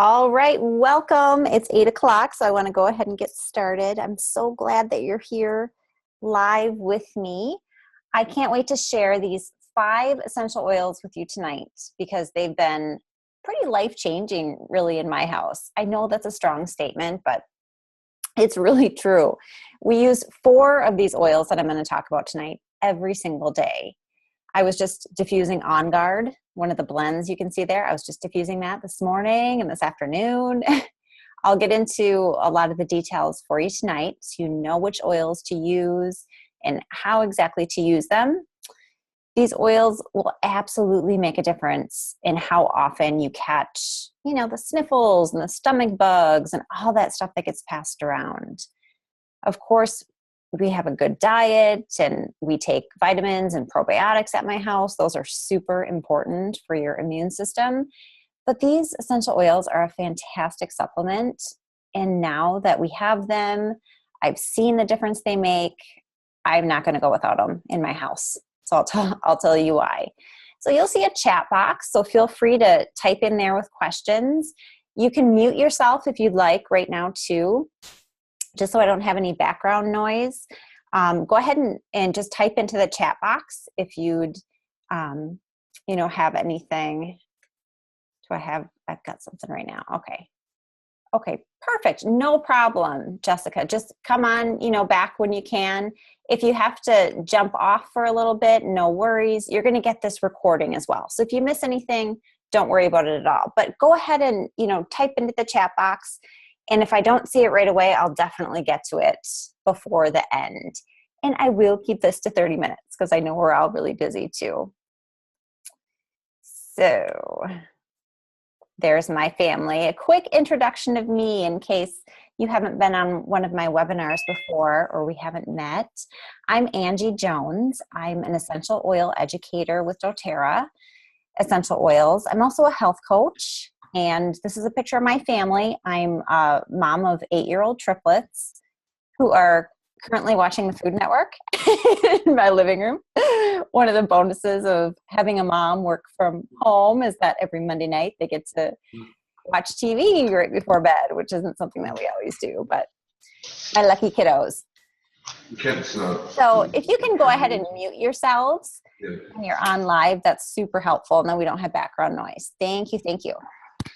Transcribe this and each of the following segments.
All right, welcome. It's 8 o'clock, so I want to go ahead and get started. I'm so glad that you're here live with me. I can't wait to share these 5 essential oils with you tonight because they've been pretty life-changing, really, in my house. I know that's a strong statement, but it's really true. We use 4 of these oils that I'm going to talk about tonight every single day. I was just diffusing On Guard, one of the blends you can see there. I was just diffusing that this morning and this afternoon. I'll get into a lot of the details for you tonight so you know which oils to use and how exactly to use them. These oils will absolutely make a difference in how often you catch, the sniffles and the stomach bugs and all that stuff that gets passed around. Of course, we have a good diet and we take vitamins and probiotics at my house. Those are super important for your immune system. But these essential oils are a fantastic supplement. And now that we have them, I've seen the difference they make. I'm not going to go without them in my house. So I'll tell you why. So you'll see a chat box. So feel free to type in there with questions. You can mute yourself if you'd like right now too, just so I don't have any background noise. Go ahead and just type into the chat box if you'd, have anything. I've got something right now. Okay, perfect. No problem, Jessica. Just come on, back when you can. If you have to jump off for a little bit, no worries. You're going to get this recording as well. So if you miss anything, don't worry about it at all. But go ahead and, type into the chat box. And if I don't see it right away, I'll definitely get to it before the end. And I will keep this to 30 minutes because I know we're all really busy too. So there's my family. A quick introduction of me in case you haven't been on one of my webinars before or we haven't met. I'm Angie Jones. I'm an essential oil educator with doTERRA Essential Oils. I'm also a health coach. And this is a picture of my family. I'm a mom of 8-year-old triplets who are currently watching the Food Network in my living room. One of the bonuses of having a mom work from home is that every Monday night they get to watch TV right before bed, which isn't something that we always do, but my lucky kiddos. So if you can go ahead and mute yourselves when you're on live, that's super helpful. And then we don't have background noise. Thank you.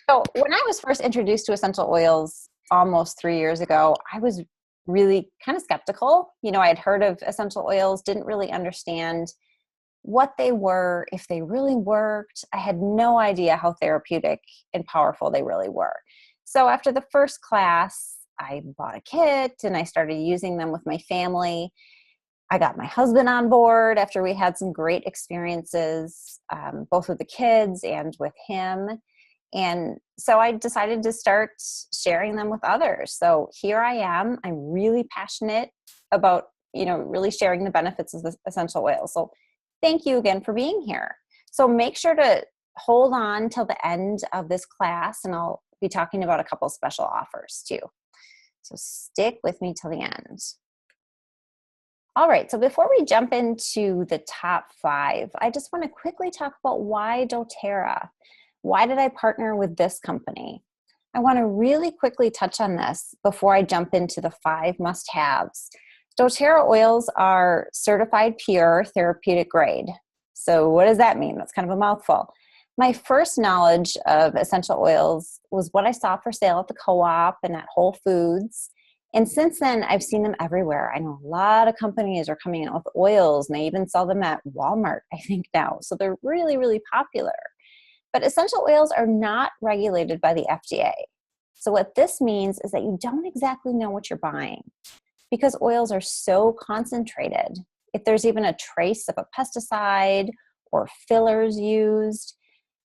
So when I was first introduced to essential oils almost 3 years ago, I was really kind of skeptical. I had heard of essential oils, didn't really understand what they were, if they really worked. I had no idea how therapeutic and powerful they really were. So after the first class, I bought a kit and I started using them with my family. I got my husband on board after we had some great experiences, both with the kids and with him. And so I decided to start sharing them with others. So here I am. I'm really passionate about, really sharing the benefits of the essential oils. So thank you again for being here. So make sure to hold on till the end of this class, and I'll be talking about a couple special offers too. So stick with me till the end. All right, so before we jump into the top 5, I just want to quickly talk about why doTERRA. Why did I partner with this company? I want to really quickly touch on this before I jump into the 5 must-haves. doTERRA oils are certified pure therapeutic grade. So what does that mean? That's kind of a mouthful. My first knowledge of essential oils was what I saw for sale at the co-op and at Whole Foods. And since then, I've seen them everywhere. I know a lot of companies are coming out with oils, and they even sell them at Walmart, I think now. So they're really, really popular. But essential oils are not regulated by the FDA. So what this means is that you don't exactly know what you're buying because oils are so concentrated. If there's even a trace of a pesticide or fillers used,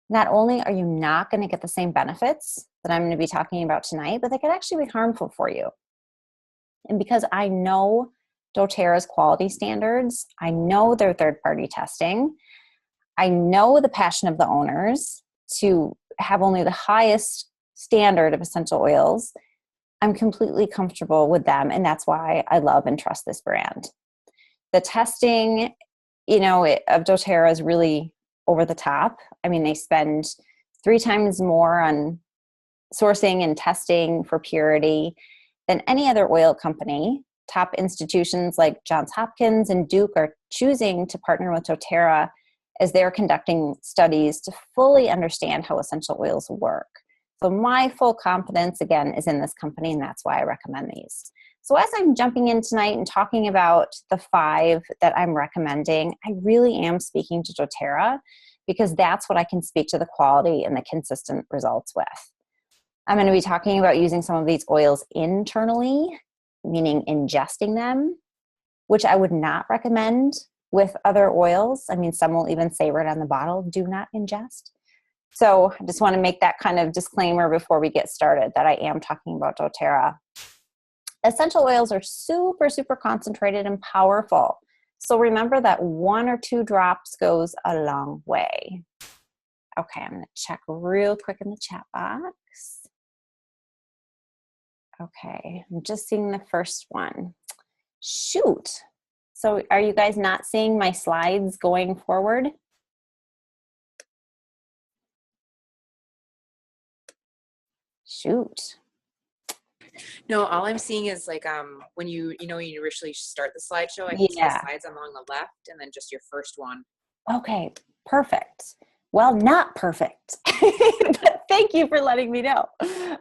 not only are you not going to get the same benefits that I'm going to be talking about tonight, but they could actually be harmful for you. And because I know doTERRA's quality standards, I know their third-party testing, I know the passion of the owners to have only the highest standard of essential oils, I'm completely comfortable with them. And that's why I love and trust this brand. The testing, of doTERRA is really over the top. I mean, they spend 3 times more on sourcing and testing for purity than any other oil company. Top institutions like Johns Hopkins and Duke are choosing to partner with doTERRA as they're conducting studies to fully understand how essential oils work. So my full confidence, again, is in this company, and that's why I recommend these. So as I'm jumping in tonight and talking about the 5 that I'm recommending, I really am speaking to doTERRA because that's what I can speak to the quality and the consistent results with. I'm going to be talking about using some of these oils internally, meaning ingesting them, which I would not recommend with other oils. I mean, some will even say right on the bottle, do not ingest. So I just want to make that kind of disclaimer before we get started that I am talking about doTERRA. Essential oils are super, super concentrated and powerful. So remember that 1 or 2 drops goes a long way. Okay, I'm going to check real quick in the chat box. Okay, I'm just seeing the first one. Shoot. So are you guys not seeing my slides going forward? Shoot. No, all I'm seeing is like when you initially start the slideshow, I can see the slides along the left and then just your first one. Okay, perfect. Well, not perfect. But thank you for letting me know.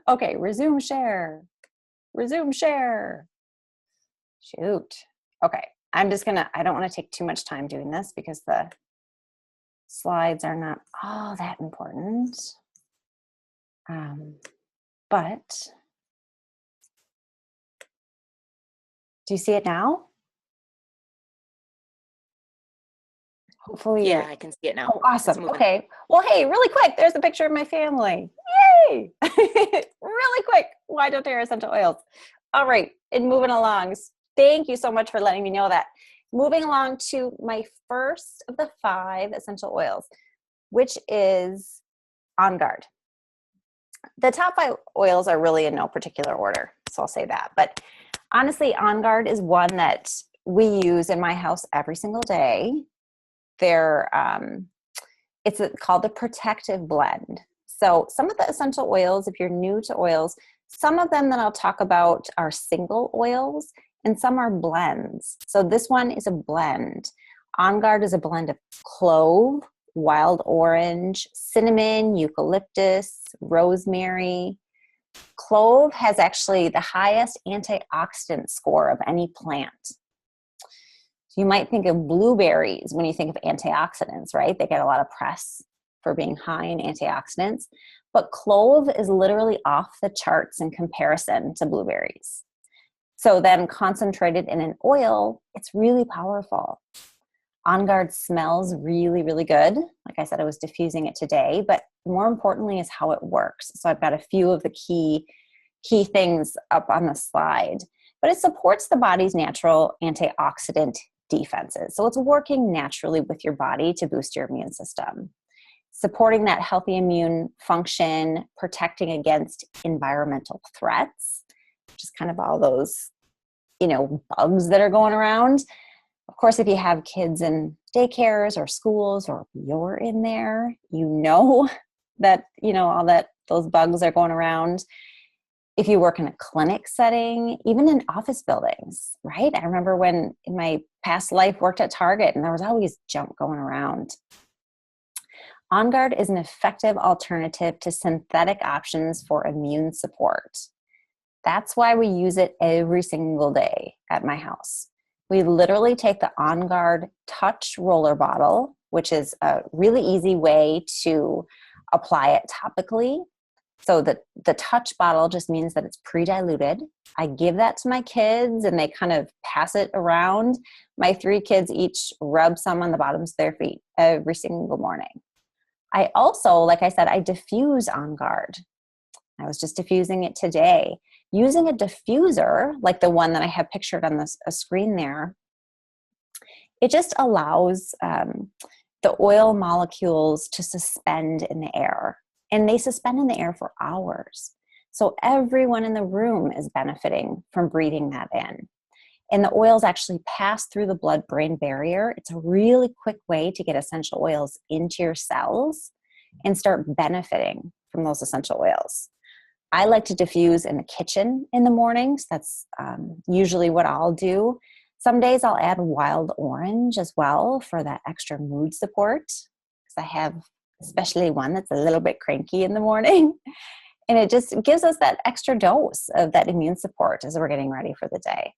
Okay, resume share. Resume share. Shoot. Okay, I'm just gonna, I don't want to take too much time doing this because the slides are not all that important. But do you see it now? Hopefully. Yeah, I can see it now. Oh, awesome. Okay. Well, hey, really quick, there's a picture of my family. Yay! Really quick. Why doTERRA essential oils? All right. And moving along. Thank you so much for letting me know that. Moving along to my first of the 5 essential oils, which is On Guard. The top 5 oils are really in no particular order, so I'll say that. But honestly, On Guard is one that we use in my house every single day. It's called the Protective Blend. So some of the essential oils, if you're new to oils, some of them that I'll talk about are single oils and some are blends. So this one is a blend. On Guard is a blend of clove, wild orange, cinnamon, eucalyptus, rosemary. Clove has actually the highest antioxidant score of any plant. You might think of blueberries when you think of antioxidants, right? They get a lot of press for being high in antioxidants, but clove is literally off the charts in comparison to blueberries. So then concentrated in an oil, it's really powerful. On Guard smells really, really good. Like I said, I was diffusing it today, but more importantly is how it works. So I've got a few of the key things up on the slide, but it supports the body's natural antioxidant defenses. So it's working naturally with your body to boost your immune system, supporting that healthy immune function, protecting against environmental threats, which is kind of all those, bugs that are going around. Of course, if you have kids in daycares or schools or you're in there, that, all that those bugs are going around. If you work in a clinic setting, even in office buildings, right? I remember when in my past life worked at Target and there was always junk going around. On Guard is an effective alternative to synthetic options for immune support. That's why we use it every single day at my house. We literally take the On Guard Touch Roller Bottle, which is a really easy way to apply it topically. So the touch bottle just means that it's pre-diluted. I give that to my kids and they kind of pass it around. My 3 kids each rub some on the bottoms of their feet every single morning. I also, like I said, I diffuse On Guard. I was just diffusing it today. Using a diffuser, like the one that I have pictured on a screen there, it just allows the oil molecules to suspend in the air. And they suspend in the air for hours. So everyone in the room is benefiting from breathing that in. And the oils actually pass through the blood-brain barrier. It's a really quick way to get essential oils into your cells and start benefiting from those essential oils. I like to diffuse in the kitchen in the mornings. That's usually what I'll do. Some days I'll add wild orange as well for that extra mood support, because I have especially one that's a little bit cranky in the morning. And it just gives us that extra dose of that immune support as we're getting ready for the day.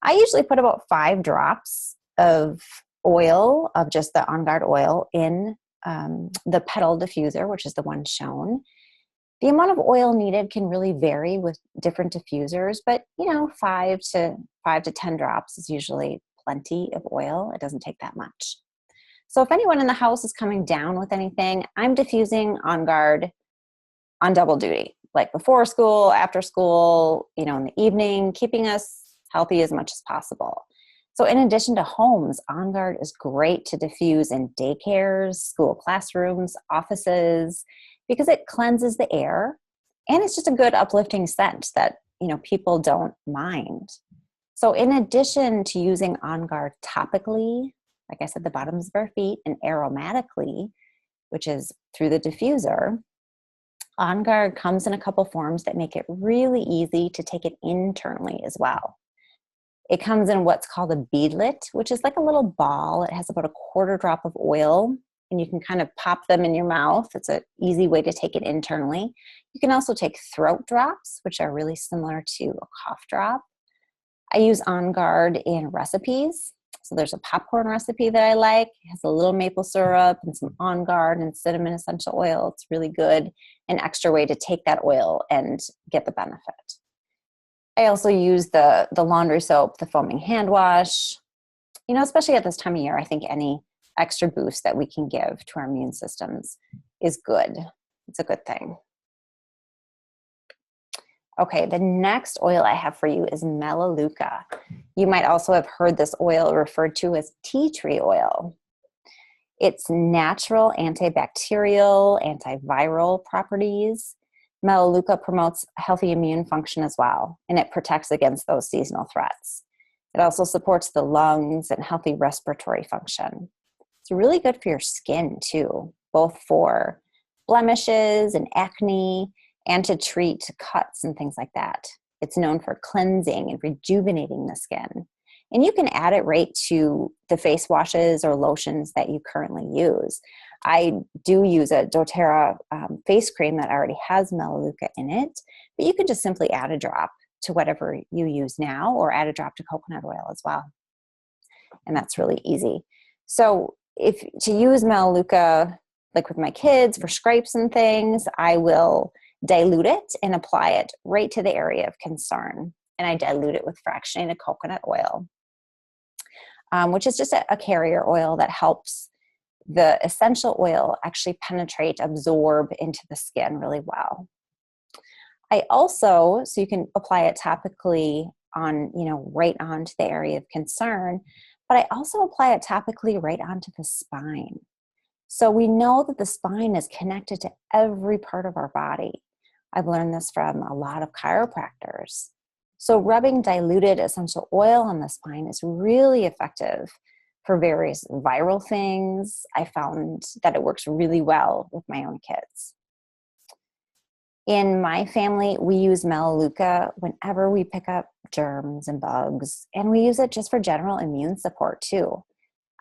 I usually put about 5 drops of oil, of just the On Guard oil, in the petal diffuser, which is the one shown. The amount of oil needed can really vary with different diffusers, but 5 to 10 drops is usually plenty of oil. It doesn't take that much. So if anyone in the house is coming down with anything, I'm diffusing On Guard on double duty, like before school, after school, in the evening, keeping us healthy as much as possible. So in addition to homes, On Guard is great to diffuse in daycares, school classrooms, offices, because it cleanses the air, and it's just a good uplifting scent that people don't mind. So in addition to using On Guard topically, like I said, the bottoms of our feet, and aromatically, which is through the diffuser, On Guard comes in a couple forms that make it really easy to take it internally as well. It comes in what's called a beadlet, which is like a little ball. It has about a quarter drop of oil, and you can kind of pop them in your mouth. It's an easy way to take it internally. You can also take throat drops, which are really similar to a cough drop. I use On Guard in recipes. So there's a popcorn recipe that I like. It has a little maple syrup and some On Guard and cinnamon essential oil. It's really good. An extra way to take that oil and get the benefit. I also use the laundry soap, the foaming hand wash. Especially at this time of year, I think any extra boost that we can give to our immune systems is good. It's a good thing. Okay, the next oil I have for you is Melaleuca. You might also have heard this oil referred to as tea tree oil. Its natural antibacterial, antiviral properties. Melaleuca promotes healthy immune function as well, and it protects against those seasonal threats. It also supports the lungs and healthy respiratory function. It's really good for your skin too, both for blemishes and acne, and to treat cuts and things like that. It's known for cleansing and rejuvenating the skin. And you can add it right to the face washes or lotions that you currently use. I do use a doTERRA face cream that already has Melaleuca in it, but you can just simply add a drop to whatever you use now, or add a drop to coconut oil as well. And that's really easy. So if to use Melaleuca, like with my kids for scrapes and things, I will dilute it and apply it right to the area of concern. And I dilute it with fractionated coconut oil, which is just a carrier oil that helps the essential oil actually penetrate, absorb into the skin really well. I also, so you can apply it topically on, right onto the area of concern, but I also apply it topically right onto the spine. So we know that the spine is connected to every part of our body. I've learned this from a lot of chiropractors. So rubbing diluted essential oil on the spine is really effective for various viral things. I found that it works really well with my own kids. In my family, we use Melaleuca whenever we pick up germs and bugs, and we use it just for general immune support too.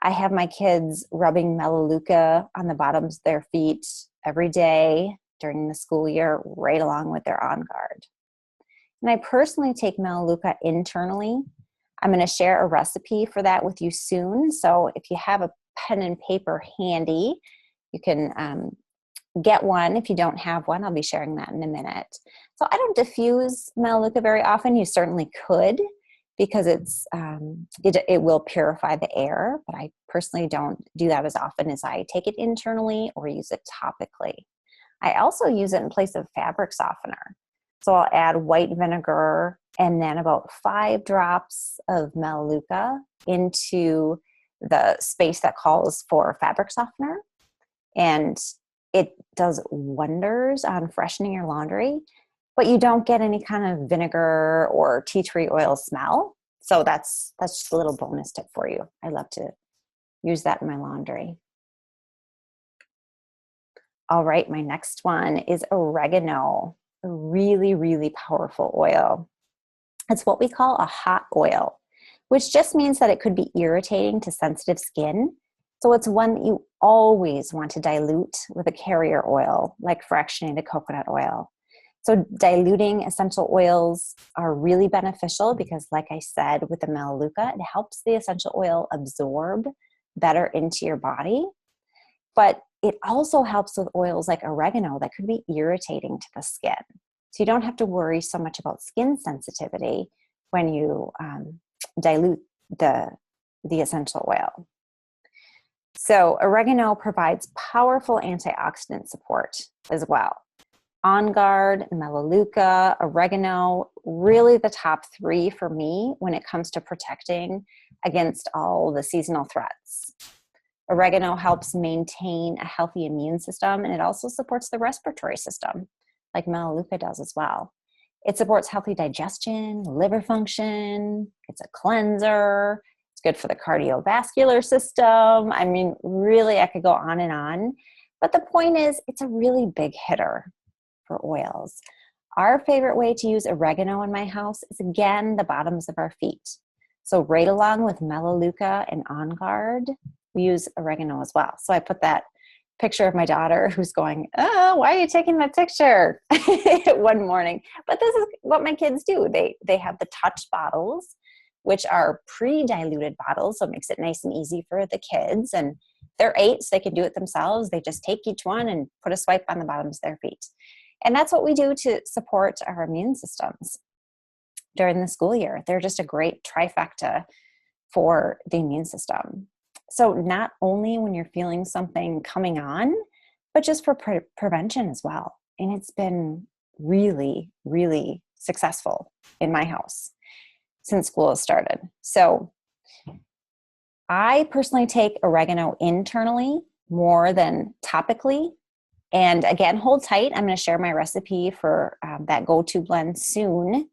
I have my kids rubbing Melaleuca on the bottoms of their feet every day during the school year, right along with their On Guard. And I personally take Melaleuca internally. I'm going to share a recipe for that with you soon. So if you have a pen and paper handy, you can get one. If you don't have one, I'll be sharing that in a minute. So I don't diffuse Melaleuca very often. You certainly could, because it will purify the air, but I personally don't do that as often as I take it internally or use it topically. I also use it in place of fabric softener. So I'll add white vinegar and then about 5 drops of Melaleuca into the space that calls for fabric softener. And it does wonders on freshening your laundry, but you don't get any kind of vinegar or tea tree oil smell. So that's just a little bonus tip for you. I love to use that in my laundry. All right, my next one is oregano. a really, really powerful oil. It's what we call a hot oil, which just means that it could be irritating to sensitive skin. So it's one that you always want to dilute with a carrier oil, like fractionated coconut oil. So diluting essential oils are really beneficial because, like I said, with the Melaleuca, it helps the essential oil absorb better into your body. But it also helps with oils like oregano that could be irritating to the skin. So you don't have to worry so much about skin sensitivity when you dilute the essential oil. So oregano provides powerful antioxidant support as well. On Guard, Melaleuca, oregano, really the top three for me when it comes to protecting against all the seasonal threats. Oregano helps maintain a healthy immune system, and it also supports the respiratory system, like Melaleuca does as well. It supports healthy digestion, liver function, it's a cleanser, it's good for the cardiovascular system. I mean, really, I could go on and on. But the point is, it's a really big hitter for oils. Our favorite way to use oregano in my house is, again, the bottoms of our feet. So right along with Melaleuca and On Guard, we use oregano as well. So I put that picture of my daughter who's going, oh, why are you taking that picture one morning? But this is what my kids do. They have the touch bottles, which are pre-diluted bottles. So it makes it nice and easy for the kids. And they're 8, so they can do it themselves. They just take each one and put a swipe on the bottoms of their feet. And that's what we do to support our immune systems during the school year. They're just a great trifecta for the immune system. So not only when you're feeling something coming on, but just for prevention as well. And it's been really, really successful in my house since school has started. So I personally take oregano internally more than topically. And again, hold tight. I'm going to share my recipe for that go-to blend soon.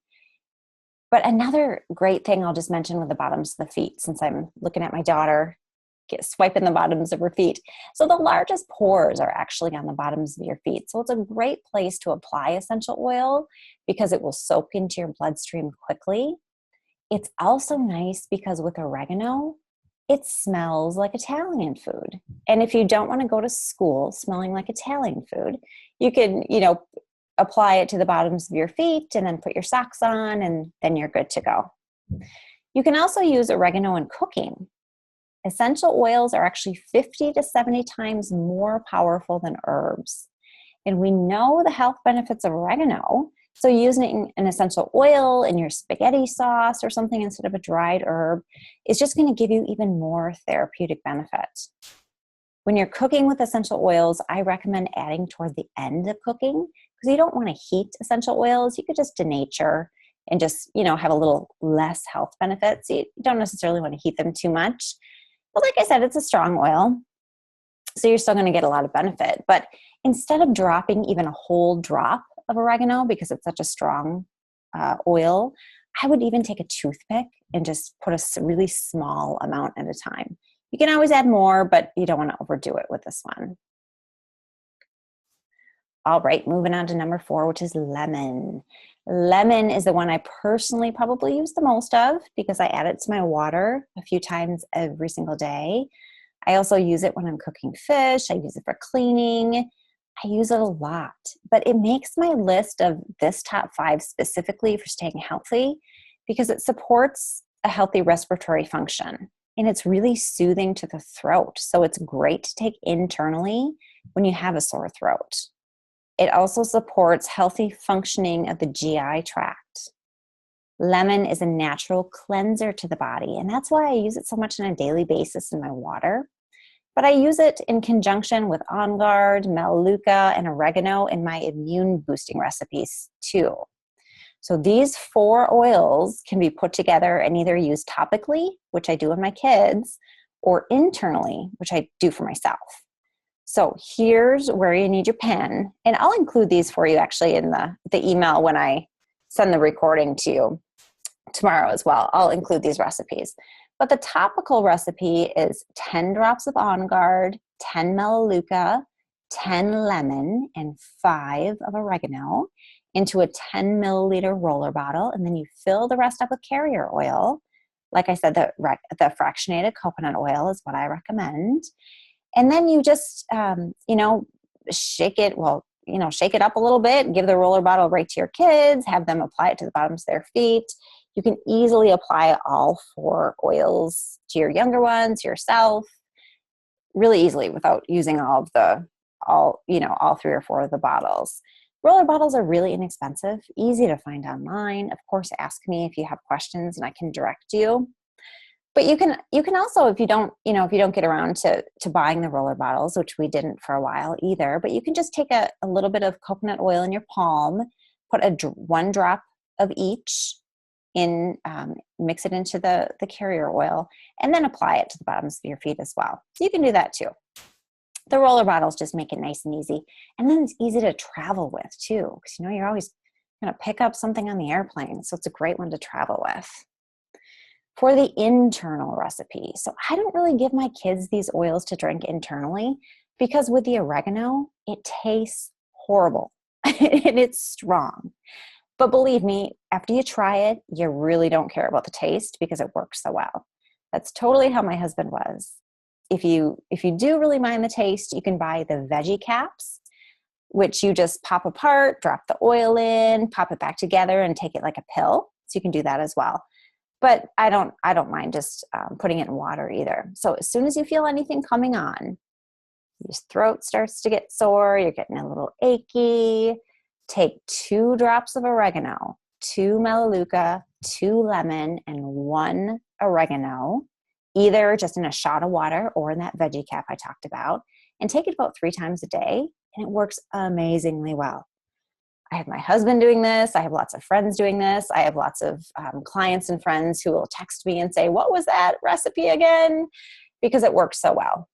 But another great thing I'll just mention with the bottoms of the feet, since I'm looking at my daughter swiping the bottoms of her feet. So the largest pores are actually on the bottoms of your feet. So it's a great place to apply essential oil because it will soak into your bloodstream quickly. It's also nice because with oregano, it smells like Italian food. And if you don't want to go to school smelling like Italian food, you can, apply it to the bottoms of your feet and then put your socks on, and then you're good to go. You can also use oregano in cooking. Essential oils are actually 50 to 70 times more powerful than herbs. And we know the health benefits of oregano. So using an essential oil in your spaghetti sauce or something instead of a dried herb is just going to give you even more therapeutic benefit. When you're cooking with essential oils, I recommend adding toward the end of cooking because you don't want to heat essential oils. You could just denature and just, have a little less health benefits. You don't necessarily want to heat them too much. But like I said, it's a strong oil, so you're still going to get a lot of benefit. But instead of dropping even a whole drop of oregano because it's such a strong oil, I would even take a toothpick and just put a really small amount at a time. You can always add more, but you don't want to overdo it with this one. All right, moving on to number 4, which is lemon. Lemon is the one I personally probably use the most of because I add it to my water a few times every single day. I also use it when I'm cooking fish. I use it for cleaning. I use it a lot, but it makes my list of this top 5 specifically for staying healthy because it supports a healthy respiratory function and it's really soothing to the throat. So it's great to take internally when you have a sore throat. It also supports healthy functioning of the GI tract. Lemon is a natural cleanser to the body, and that's why I use it so much on a daily basis in my water. But I use it in conjunction with On Guard, Melaleuca, and oregano in my immune boosting recipes too. So these 4 oils can be put together and either used topically, which I do with my kids, or internally, which I do for myself. So here's where you need your pen, and I'll include these for you actually in the email when I send the recording to you tomorrow as well. I'll include these recipes. But the topical recipe is 10 drops of On Guard, 10 Melaleuca, 10 lemon, and 5 of oregano into a 10 milliliter roller bottle. And then you fill the rest up with carrier oil. Like I said, the fractionated coconut oil is what I recommend. And then you just, shake it. Well, shake it up a little bit, give the roller bottle right to your kids, have them apply it to the bottoms of their feet. You can easily apply all 4 oils to your younger ones, yourself, really easily without using all 3 or 4 of the bottles. Roller bottles are really inexpensive, easy to find online. Of course, ask me if you have questions and I can direct you. But you can also, if you don't get around to buying the roller bottles, which we didn't for a while either, but you can just take a little bit of coconut oil in your palm, put 1 drop of each in, mix it into the carrier oil, and then apply it to the bottoms of your feet as well. So you can do that too. The roller bottles just make it nice and easy. And then it's easy to travel with too, because you're always going to pick up something on the airplane. So it's a great one to travel with. For the internal recipe, so I don't really give my kids these oils to drink internally because with the oregano, it tastes horrible and it's strong. But believe me, after you try it, you really don't care about the taste because it works so well. That's totally how my husband was. If you do really mind the taste, you can buy the veggie caps, which you just pop apart, drop the oil in, pop it back together, and take it like a pill. So you can do that as well. But I don't mind just putting it in water either. So as soon as you feel anything coming on, your throat starts to get sore, you're getting a little achy, take 2 drops of oregano, 2 melaleuca, 2 lemon, and 1 oregano, either just in a shot of water or in that veggie cap I talked about, and take it about 3 times a day, and it works amazingly well. I have my husband doing this. I have lots of friends doing this. I have lots of clients and friends who will text me and say, what was that recipe again? Because it works so well.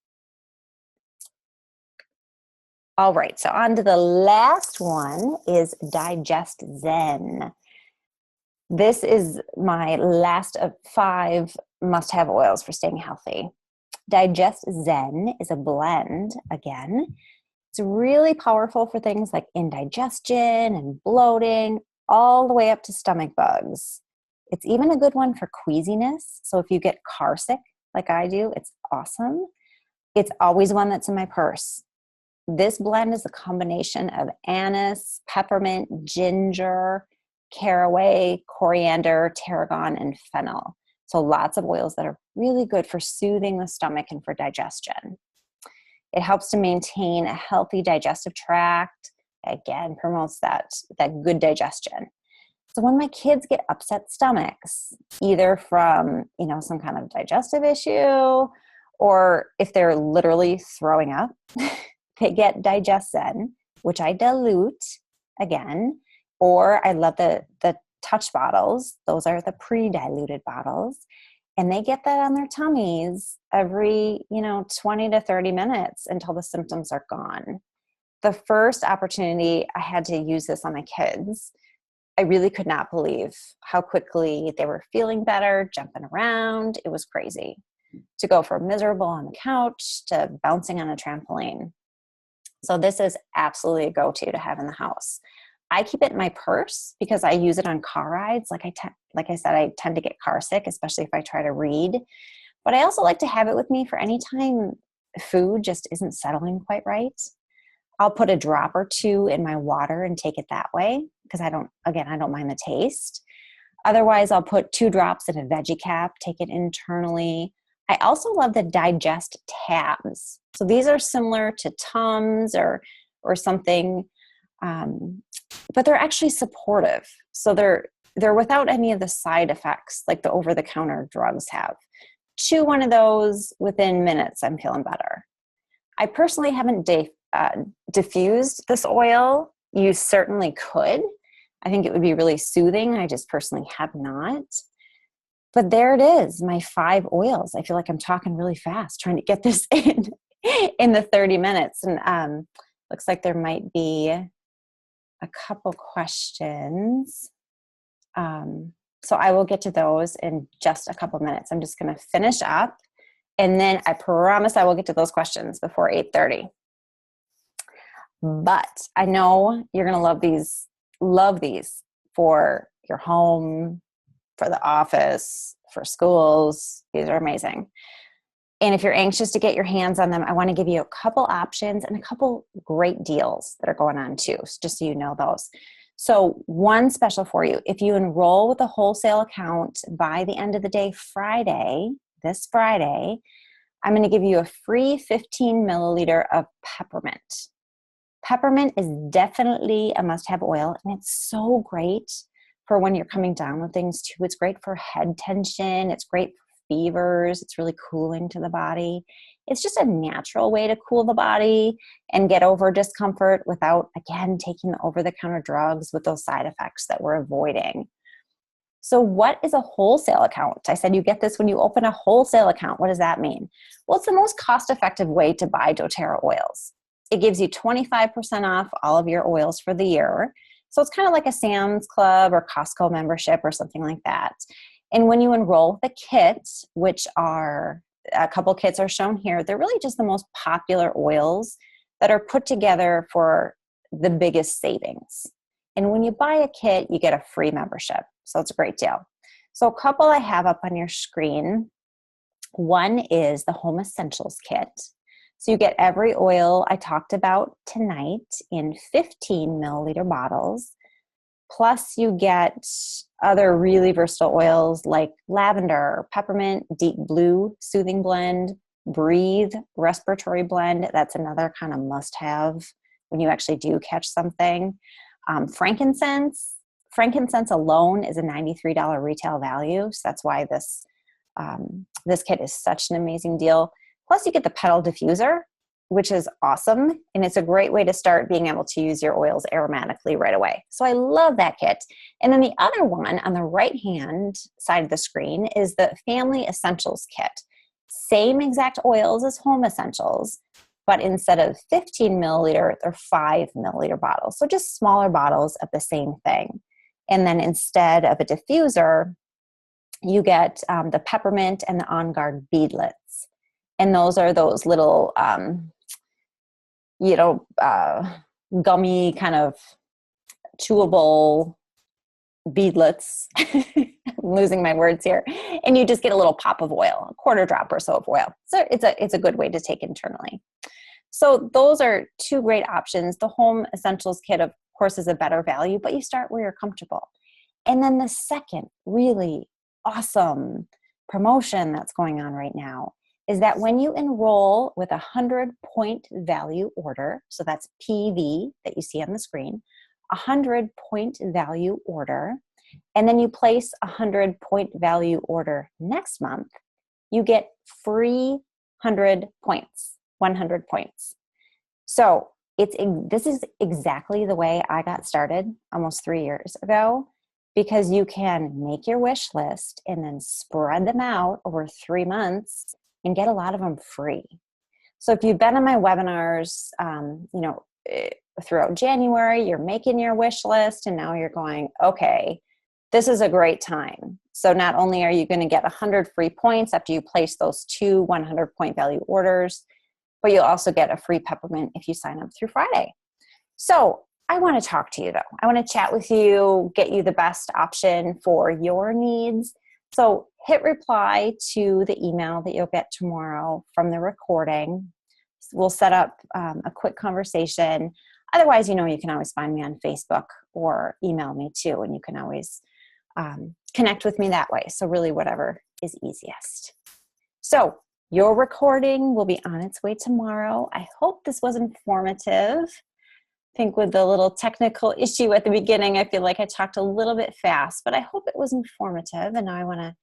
All right, so on to the last one is Digest Zen. This is my last of 5 must-have oils for staying healthy. Digest Zen is a blend, again. It's really powerful for things like indigestion and bloating, all the way up to stomach bugs. It's even a good one for queasiness. So if you get car sick, like I do, it's awesome. It's always one that's in my purse. This blend is a combination of anise, peppermint, ginger, caraway, coriander, tarragon, and fennel. So lots of oils that are really good for soothing the stomach and for digestion. It helps to maintain a healthy digestive tract. Again, promotes that good digestion. So when my kids get upset stomachs, either from, some kind of digestive issue, or if they're literally throwing up, they get Digest Zen, which I dilute again, or I love the touch bottles. Those are the pre-diluted bottles. And they get that on their tummies every, 20 to 30 minutes until the symptoms are gone. The first opportunity I had to use this on my kids, I really could not believe how quickly they were feeling better, jumping around. It was crazy to go from miserable on the couch to bouncing on a trampoline. So this is absolutely a go-to to have in the house. I keep it in my purse because I use it on car rides. Like I said, I tend to get car sick, especially if I try to read. But I also like to have it with me for any time food just isn't settling quite right. I'll put a drop or 2 in my water and take it that way because I don't mind the taste. Otherwise, I'll put 2 drops in a veggie cap, take it internally. I also love the Digest tabs. So these are similar to Tums or something. But they're actually supportive. So they're without any of the side effects like the over-the-counter drugs have. Chew one of those, within minutes, I'm feeling better. I personally haven't diffused this oil. You certainly could. I think it would be really soothing. I just personally have not. But there it is, my 5 oils. I feel like I'm talking really fast trying to get this in the 30 minutes. And looks like there might be a couple questions. So I will get to those in just a couple minutes. I'm just going to finish up, and then I promise I will get to those questions before 8:30. But I know you're going to love these for your home, for the office, for schools. These are amazing. And if you're anxious to get your hands on them, I want to give you a couple options and a couple great deals that are going on too, just so you know those. So one special for you, if you enroll with a wholesale account by the end of the day Friday, this Friday, I'm going to give you a free 15 milliliter of peppermint. Peppermint is definitely a must-have oil, and it's so great for when you're coming down with things too. It's great for head tension. It's great for fevers. It's really cooling to the body. It's just a natural way to cool the body and get over discomfort without, again, taking the over-the-counter drugs with those side effects that we're avoiding. So what is a wholesale account? I said you get this when you open a wholesale account. What does that mean? Well, it's the most cost-effective way to buy doTERRA oils. It gives you 25% off all of your oils for the year. So it's kind of like a Sam's Club or Costco membership or something like that. And when you enroll with the kits, which are a couple kits are shown here, they're really just the most popular oils that are put together for the biggest savings. And when you buy a kit, you get a free membership. So it's a great deal. So a couple I have up on your screen. One is the Home Essentials Kit. So you get every oil I talked about tonight in 15 milliliter bottles. Plus you get other really versatile oils like lavender, peppermint, deep blue, soothing blend, breathe, respiratory blend. That's another kind of must-have when you actually do catch something. Frankincense. Frankincense alone is a $93 retail value. So that's why this kit is such an amazing deal. Plus you get the petal diffuser, which is awesome. And it's a great way to start being able to use your oils aromatically right away. So I love that kit. And then the other one on the right-hand side of the screen is the Family Essentials Kit. Same exact oils as Home Essentials, but instead of 15 milliliter, they're 5 milliliter bottles. So just smaller bottles of the same thing. And then instead of a diffuser, you get the peppermint and the On Guard beadlets. And those are those little, gummy kind of chewable beadlets. I'm losing my words here. And you just get a little pop of oil, a quarter drop or so of oil. So it's a good way to take internally. So those are two great options. The Home Essentials Kit, of course, is a better value, but you start where you're comfortable. And then the second really awesome promotion that's going on right now is that when you enroll with a 100-point value order, so that's PV that you see on the screen, a 100-point value order, and then you place a 100-point value order next month, you get free 100 points, 100 points. So this is exactly the way I got started almost 3 years ago, because you can make your wish list and then spread them out over 3 months and get a lot of them free. So if you've been on my webinars, throughout January, you're making your wish list and now you're going, okay, this is a great time. So not only are you going to get 100 free points after you place those 2 100-point value orders, but you'll also get a free peppermint if you sign up through Friday. So I want to talk to you though. I want to chat with you, get you the best option for your needs. So hit reply to the email that you'll get tomorrow from the recording. We'll set up a quick conversation. Otherwise, you can always find me on Facebook or email me too, and you can always connect with me that way. So really whatever is easiest. So your recording will be on its way tomorrow. I hope this was informative. I think with the little technical issue at the beginning, I feel like I talked a little bit fast, but I hope it was informative. And now I want to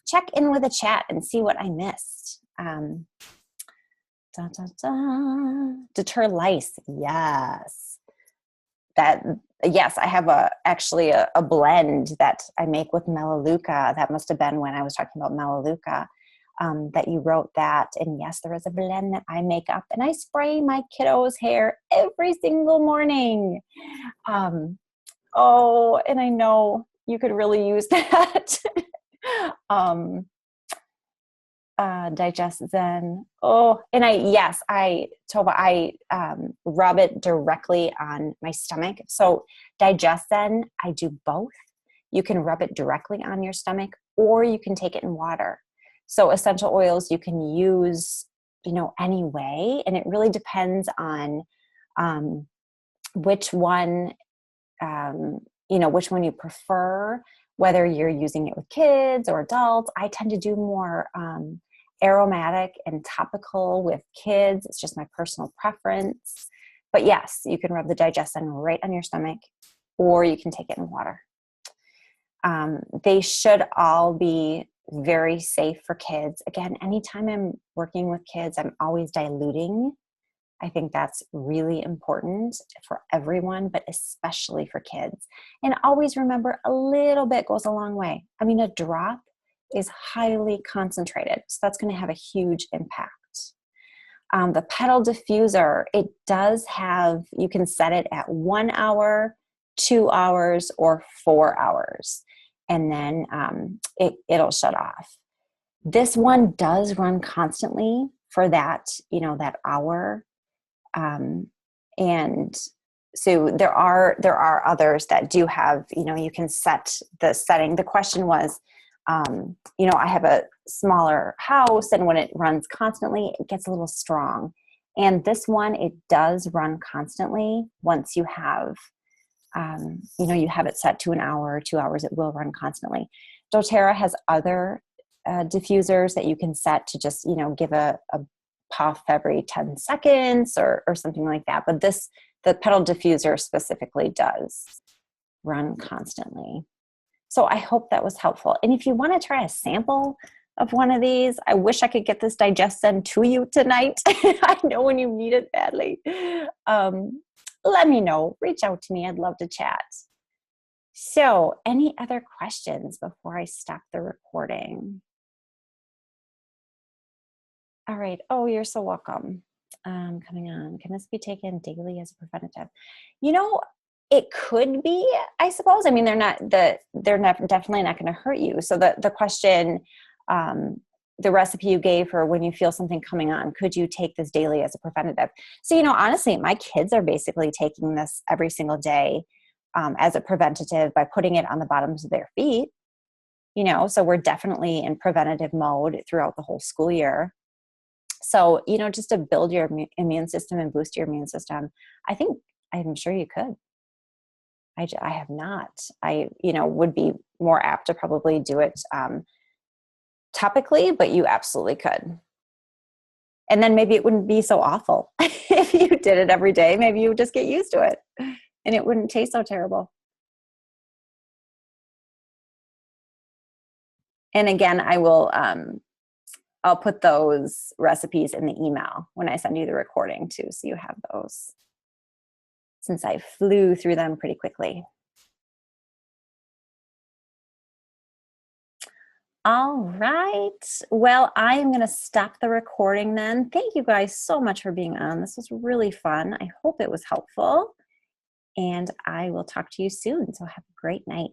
check in with the chat and see what I missed. Deter lice. Yes. Yes, I have actually a blend that I make with Melaleuca. That must have been when I was talking about Melaleuca. That you wrote that. And yes, there is a blend that I make up and I spray my kiddos' hair every single morning. And I know you could really use that. Digest Zen. Oh, and Tova, I rub it directly on my stomach. So Digest Zen, I do both. You can rub it directly on your stomach, or you can take it in water. So essential oils you can use, any way, and it really depends on which one, which one you prefer, whether you're using it with kids or adults. I tend to do more aromatic and topical with kids. It's just my personal preference. But yes, you can rub the Digestin right on your stomach, or you can take it in water. They should all be very safe for kids. Again, anytime I'm working with kids, I'm always diluting. I think that's really important for everyone, but especially for kids. And always remember, a little bit goes a long way. I mean, a drop is highly concentrated, so that's going to have a huge impact. The petal diffuser, it does have, you can set it at 1 hour, 2 hours, or 4 hours, and then it'll shut off. This one does run constantly for that, that hour. And so there are others that do have, you can set the setting. The question was, I have a smaller house, and when it runs constantly, it gets a little strong. And this one, it does run constantly. Once you have, you have it set to 1 hour or 2 hours, it will run constantly. doTERRA has other diffusers that you can set to just, give a puff every 10 seconds or something like that. But the petal diffuser specifically does run constantly. So I hope that was helpful. And if you want to try a sample of one of these, I wish I could get this Digestin to you tonight. I know when you need it badly. Let me know. Reach out to me. I'd love to chat. So any other questions before I stop the recording? All right. Oh, you're so welcome. Coming on. Can this be taken daily as a preventative? It could be, I suppose. I mean, definitely not going to hurt you. So the question, the recipe you gave for when you feel something coming on, could you take this daily as a preventative? So, honestly, my kids are basically taking this every single day as a preventative by putting it on the bottoms of their feet. So we're definitely in preventative mode throughout the whole school year. So, just to build your immune system and boost your immune system, I'm sure you could. I have not. I would be more apt to probably do it topically, but you absolutely could. And then maybe it wouldn't be so awful if you did it every day. Maybe you would just get used to it and it wouldn't taste so terrible. And again, I'll put those recipes in the email when I send you the recording too, so you have those, since I flew through them pretty quickly. All right. Well, I am going to stop the recording then. Thank you guys so much for being on. This was really fun. I hope it was helpful. And I will talk to you soon. So have a great night.